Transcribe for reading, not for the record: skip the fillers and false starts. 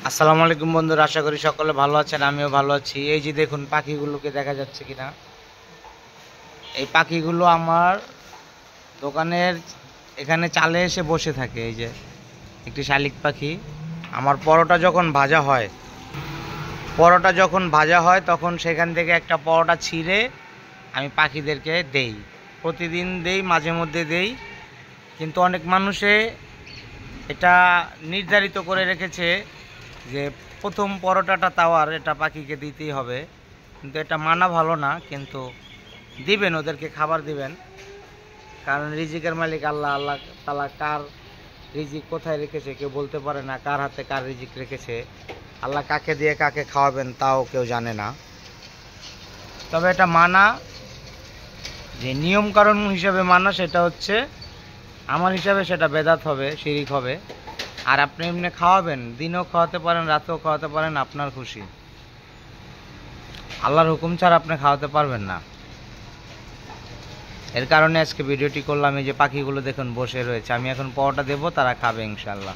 আসসালামু আলাইকুম বন্ধুরা, আশা করি সকলে ভালো আছেন। আমিও ভালো আছি। এই যে দেখুন পাখিগুলোকে দেখা যাচ্ছে কিনা, এই পাখিগুলো আমার দোকানের এখানে চালে এসে বসে থাকে। এই যে একটি শালিক পাখি। আমার পরোটা যখন ভাজা হয় তখন সেখান থেকে একটা পরোটা ছিঁড়ে আমি পাখিদেরকে দেই। প্রতিদিন দেই, মাঝে মধ্যে দেই, কিন্তু অনেক মানুষে এটা নির্ধারিত করে রেখেছে যে প্রথম পরোটাটা তাওয়ার এটা পাখিকে দিতেই হবে। কিন্তু এটা মানা ভালো না, কিন্তু দিবেন, ওদেরকে খাবার দিবেন। কারণ রিজিকের মালিক আল্লাহ। আল্লাহ তাআলা কার রিজিক কোথায় রেখেছে কেউ বলতে পারে না, কার হাতে কার রিজিক রেখেছে। আল্লাহ কাকে দিয়ে কাকে খাওয়াবেন তাও কেউ জানে না। তবে এটা মানা, যে নিয়ম কারণ হিসাবে মানা, সেটা হচ্ছে আমার হিসাবে সেটা বেদাত হবে, শিরিক হবে। আর আপনি এমনি খাওয়াবেন, দিনেও খাওয়াতে পারেন, রাতেও খাওয়াতে পারেন, আপনার খুশি। আল্লাহর হুকুম ছাড়া আপনি খাওয়াতে পারবেন না। এর কারণে আজকে ভিডিওটি করলাম। এই যে পাখিগুলো দেখুন বসে রয়েছে, আমি এখন পরোটা দেবো, তারা খাবে ইনশাল্লাহ।